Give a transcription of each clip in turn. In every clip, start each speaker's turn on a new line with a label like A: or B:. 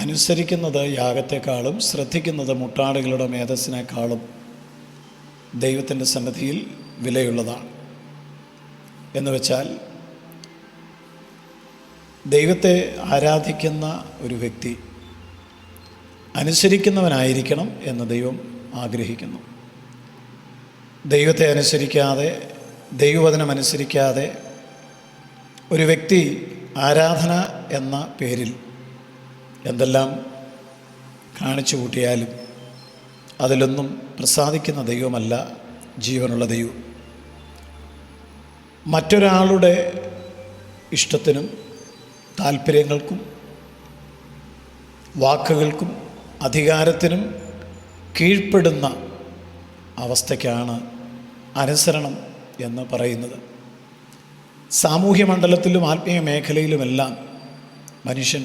A: അനുസരിക്കുന്നത് യാഗത്തെക്കാളും ശ്രദ്ധിക്കുന്നത് മുട്ടാടുകളുടെ മേധസ്സിനേക്കാളും ദൈവത്തിൻ്റെ സന്നിധിയിൽ വിലയുള്ളതാണ്. എന്ന് വെച്ചാൽ ദൈവത്തെ ആരാധിക്കുന്ന ഒരു വ്യക്തി അനുസരിക്കുന്നവനായിരിക്കണം എന്ന് ദൈവം ആഗ്രഹിക്കുന്നു. ദൈവത്തെ അനുസരിക്കാതെ, ദൈവവചനം അനുസരിക്കാതെ ഒരു വ്യക്തി ആരാധന എന്ന പേരിൽ എന്തെല്ലാം കാണിച്ചു കൂട്ടിയാലും അതിലൊന്നും പ്രസാദിക്കുന്ന ദൈവമല്ല ജീവനുള്ള ദൈവം. മറ്റൊരാളുടെ ഇഷ്ടത്തിനും താല്പര്യങ്ങൾക്കും വാക്കുകൾക്കും അധികാരത്തിനും കീഴ്പ്പെടുന്ന അവസ്ഥയ്ക്കാണ് അനുസരണം എന്ന് പറയുന്നത്. സാമൂഹ്യ മണ്ഡലത്തിലും ആത്മീയ മേഖലയിലുമെല്ലാം മനുഷ്യൻ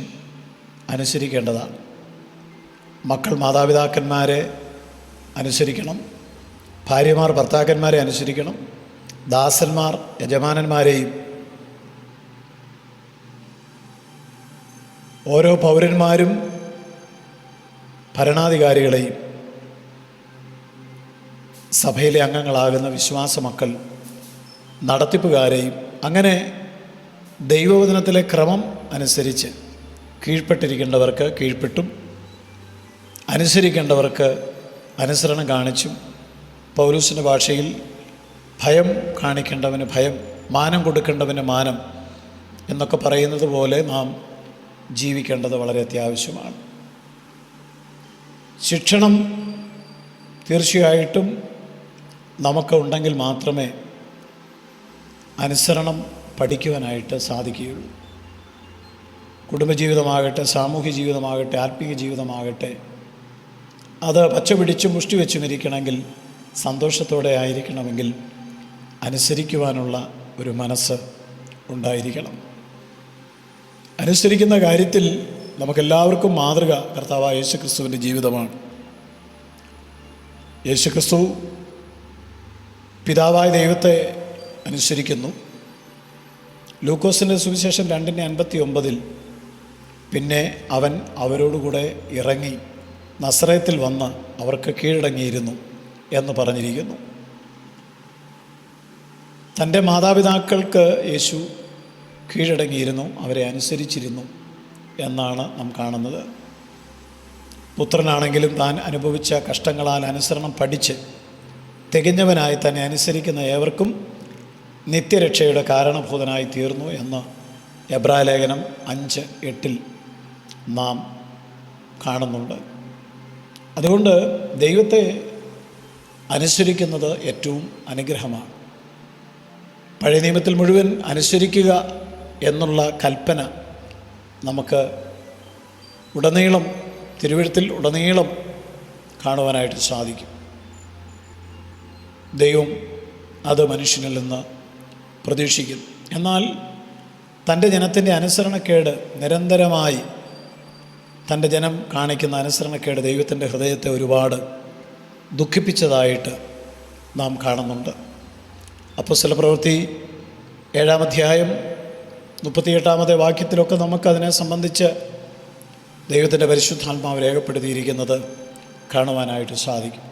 A: അനുസരിക്കേണ്ടതാണ്. മക്കൾ മാതാപിതാക്കന്മാരെ അനുസരിക്കണം, ഭാര്യമാർ ഭർത്താക്കന്മാരെ അനുസരിക്കണം, ദാസന്മാർ യജമാനന്മാരെയും, ഓരോ പൗരന്മാരും ഭരണാധികാരികളെയും, സഭയിലെ അംഗങ്ങളാകുന്ന വിശ്വാസ മക്കൾ നടത്തിപ്പുകാരെയും, അങ്ങനെ ദൈവവചനത്തിലെ ക്രമം അനുസരിച്ച് കീഴ്പ്പെട്ടിരിക്കേണ്ടവർക്ക് കീഴ്പ്പെട്ടും അനുസരിക്കേണ്ടവർക്ക് അനുസരണം കാണിച്ചും, പൗലോസിൻ്റെ ഭാഷയിൽ ഭയം കാണിക്കേണ്ടവന് ഭയം, മാനം കൊടുക്കേണ്ടവന് മാനം എന്നൊക്കെ പറയുന്നത് പോലെ നാം ജീവിക്കേണ്ടത് വളരെ അത്യാവശ്യമാണ്. ശിക്ഷണം തീർച്ചയായിട്ടും നമുക്ക് ഉണ്ടെങ്കിൽ മാത്രമേ അനുസരണം പഠിക്കുവാനായിട്ട് സാധിക്കുകയുള്ളൂ. കുടുംബജീവിതമാകട്ടെ, സാമൂഹ്യ ജീവിതമാകട്ടെ, ആത്മീയ ജീവിതമാകട്ടെ, അത് പച്ച പിടിച്ചും മുഷ്ടി വെച്ചും ഇരിക്കണമെങ്കിൽ, സന്തോഷത്തോടെ ആയിരിക്കണമെങ്കിൽ അനുസരിക്കുവാനുള്ള ഒരു മനസ്സ് ഉണ്ടായിരിക്കണം. അനുസരിക്കുന്ന കാര്യത്തിൽ നമുക്കെല്ലാവർക്കും മാതൃക കർത്താവായ യേശുക്രിസ്തുവിൻ്റെ ജീവിതമാണ്. യേശുക്രിസ്തു പിതാവായ ദൈവത്തെ അനുസരിക്കുന്നു. ലൂക്കോസിൻ്റെ സുവിശേഷം 2:59 പിന്നെ അവൻ അവരോടുകൂടെ ഇറങ്ങി നസറേത്തിൽ വന്ന് അവർക്ക് കീഴടങ്ങിയിരുന്നു എന്ന് പറഞ്ഞിരിക്കുന്നു. തൻ്റെ മാതാപിതാക്കൾക്ക് യേശു കീഴടങ്ങിയിരുന്നു, അവരെ അനുസരിച്ചിരുന്നു എന്നാണ് നാം കാണുന്നത്. പുത്രനാണെങ്കിലും താൻ അനുഭവിച്ച കഷ്ടങ്ങളാൽ അനുസരണം പഠിച്ച് തികഞ്ഞവനായി തന്നെ അനുസരിക്കുന്ന ഏവർക്കും നിത്യരക്ഷയുടെ കാരണഭൂതനായി തീർന്നു എന്ന് എബ്രായലേഖനം 5:8 നാം കാണുന്നുണ്ട്. അതുകൊണ്ട് ദൈവത്തെ അനുസരിക്കുന്നത് ഏറ്റവും അനുഗ്രഹമാണ്. പഴയ നിയമത്തിൽ മുഴുവൻ അനുസരിക്കുക എന്നുള്ള കൽപ്പന നമുക്ക് ഉടനീളം, തിരുവെഴുത്തിൽ ഉടനീളം കാണുവാനായിട്ട് സാധിക്കും. ദൈവം അത് മനുഷ്യനിൽ നിന്ന് പ്രതീക്ഷിക്കുന്നു. എന്നാൽ തൻ്റെ ജനത്തിൻ്റെ അനുസരണക്കേട് നിരന്തരമായി, തൻ്റെ ജനം കാണിക്കുന്ന അനുസരണക്കേട് ദൈവത്തിൻ്റെ ഹൃദയത്തെ ഒരുപാട് ദുഃഖിപ്പിച്ചതായിട്ട് നാം കാണുന്നുണ്ട്. അപ്പോസ്തലപ്രവൃത്തി 7-ാം അധ്യായം 38-ാമത്തെ വാക്യത്തിലൊക്കെ നമുക്കതിനെ സംബന്ധിച്ച് ദൈവത്തിൻ്റെ പരിശുദ്ധാത്മാവ് രേഖപ്പെടുത്തിയിരിക്കുന്നത് കാണുവാനായിട്ട് സാധിക്കും.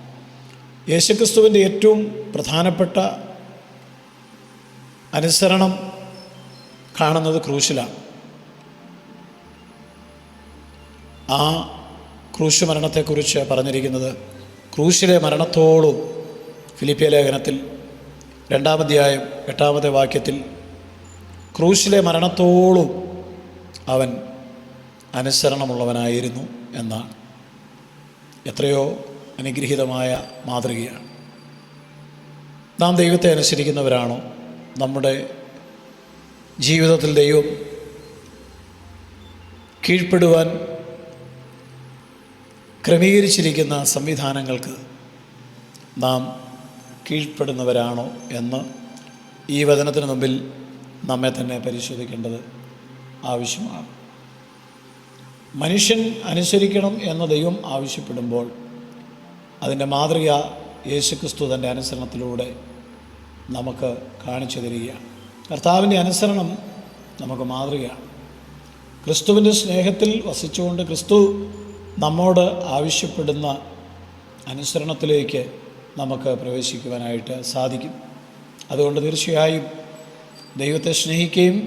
A: യേശുക്രിസ്തുവിൻ്റെ ഏറ്റവും പ്രധാനപ്പെട്ട അനുസരണം കാണുന്നത് ക്രൂശിലാണ്. ആ ക്രൂശ് മരണത്തെക്കുറിച്ച് പറഞ്ഞിരിക്കുന്നത് ക്രൂശിലെ മരണത്തോളം, ഫിലിപ്പിയ ലേഖനത്തിൽ 2-ാം അധ്യായം 8-ാമത്തെ വാക്യത്തിൽ ക്രൂശിലെ മരണത്തോളം അവൻ അനുസരണമുള്ളവനായിരുന്നു എന്നാണ്. എത്രയോ അനുഗ്രഹീതമായ മാതൃകയാണ്. നാം ദൈവത്തെ അനുസരിക്കുന്നവരാണോ? നമ്മുടെ ജീവിതത്തിൽ ദൈവം കീഴ്പ്പെടുവാൻ ക്രമീകരിച്ചിരിക്കുന്ന സംവിധാനങ്ങൾക്ക് നാം കീഴ്പ്പെടുന്നവരാണോ എന്ന് ഈ വചനത്തിന് മുമ്പിൽ നമ്മെ തന്നെ പരിശോധിക്കേണ്ടത് ആവശ്യമാണ്. മനുഷ്യൻ അനുസരിക്കണം എന്ന് ദൈവം ആവശ്യപ്പെടുമ്പോൾ അതിൻ്റെ മാതൃക യേശുക്രിസ്തു തൻ്റെ അനുസരണത്തിലൂടെ നമുക്ക് കാണിച്ചു തരികയാണ്. കർത്താവിൻ്റെ അനുസരണം നമുക്ക് മാതൃകയാണ്. ക്രിസ്തുവിൻ്റെ സ്നേഹത്തിൽ വസിച്ചുകൊണ്ട് ക്രിസ്തു നമ്മോട് ആവശ്യപ്പെടുന്ന അനുസരണത്തിലേക്ക് നമുക്ക് പ്രവേശിക്കുവാനായിട്ട് സാധിക്കും. അതുകൊണ്ട് തീർച്ചയായും ദൈവത്തെ സ്നേഹിക്കുകയും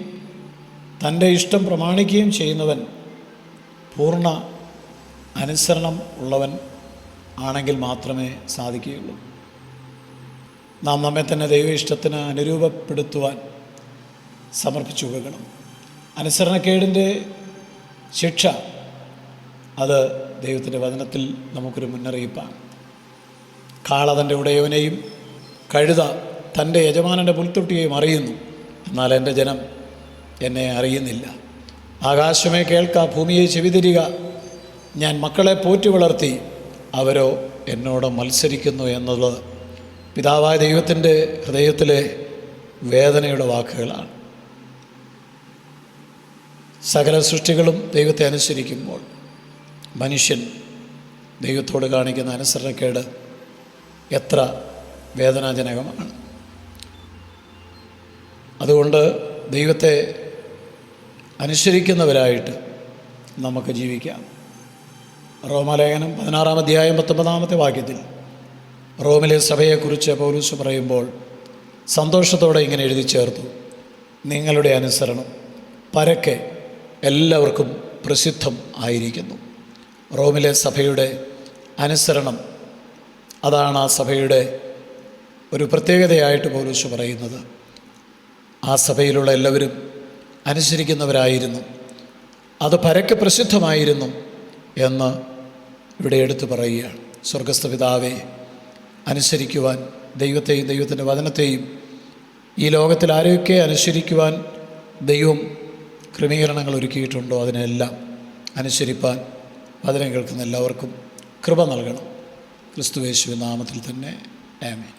A: തൻ്റെ ഇഷ്ടം പ്രമാണിക്കുകയും ചെയ്യുന്നവൻ പൂർണ്ണ അനുസരണം ഉള്ളവൻ ആണെങ്കിൽ മാത്രമേ സാധിക്കുകയുള്ളൂ. നാം നമ്മെ തന്നെ ദൈവ ഇഷ്ടത്തിന് അനുരൂപപ്പെടുത്തുവാൻ സമർപ്പിച്ചു കൊടുക്കണം. അനുസരണക്കേടിൻ്റെ ശിക്ഷ അത് ദൈവത്തിൻ്റെ വചനത്തിൽ നമുക്കൊരു മുന്നറിയിപ്പാണ്. കാള തൻ്റെ ഉടയവനെയും കഴുത തൻ്റെ യജമാനൻ്റെ പുൽത്തൊട്ടിയെയും അറിയുന്നു, എന്നാൽ എൻ്റെ ജനം എന്നെ അറിയുന്നില്ല. ആകാശമേ കേൾക്ക, ഭൂമിയെ ചെവിതിരിക, ഞാൻ മക്കളെ പോറ്റി വളർത്തി, അവരോ എന്നോട് മത്സരിക്കുന്നു എന്നുള്ളത് പിതാവായ ദൈവത്തിൻ്റെ ഹൃദയത്തിലെ വേദനയുടെ വാക്കുകളാണ്. സകല സൃഷ്ടികളും ദൈവത്തെ അനുസരിക്കുമ്പോൾ മനുഷ്യൻ ദൈവത്തോട് കാണിക്കുന്ന അനുസരണക്കേട് എത്ര വേദനാജനകമാണ്. അതുകൊണ്ട് ദൈവത്തെ അനുസരിക്കുന്നവരായിട്ട് നമുക്ക് ജീവിക്കാം. റോമാലേഖനം 16-ാം അധ്യായം 19-ാമത്തെ വാക്യത്തിൽ റോമിലെ സഭയെക്കുറിച്ച് പൗലോസ് പറയുമ്പോൾ സന്തോഷത്തോടെ ഇങ്ങനെ എഴുതി ചേർത്തു: നിങ്ങളുടെ അനുസരണം പരക്കെ എല്ലാവർക്കും പ്രസിദ്ധം ആയിരിക്കുന്നു. റോമിലെ സഭയുടെ അനുസരണം, അതാണ് ആ സഭയുടെ ഒരു പ്രത്യേകതയായിട്ട് പൗലോസ് പറയുന്നത്. ആ സഭയിലുള്ള എല്ലാവരും അനുസരിക്കുന്നവരായിരുന്നു, അത് പരക്കെ പ്രസിദ്ധമായിരുന്നു എന്ന് ഇവിടെ എടുത്തു പറയുകയാണ്. സ്വർഗസ്ഥ പിതാവെ അനുസരിക്കുവാൻ, ദൈവത്തെയും ദൈവത്തിൻ്റെ വചനത്തെയും ഈ ലോകത്തിൽ ആരെയൊക്കെ അനുസരിക്കുവാൻ ദൈവം ക്രമീകരണങ്ങൾ ഒരുക്കിയിട്ടുണ്ടോ അതിനെല്ലാം അനുസരിപ്പാൻ വചനം കേൾക്കുന്ന എല്ലാവർക്കും കൃപ നൽകണം. ക്രിസ്തുയേശുവിൻ നാമത്തിൽ തന്നെ ആമേൻ.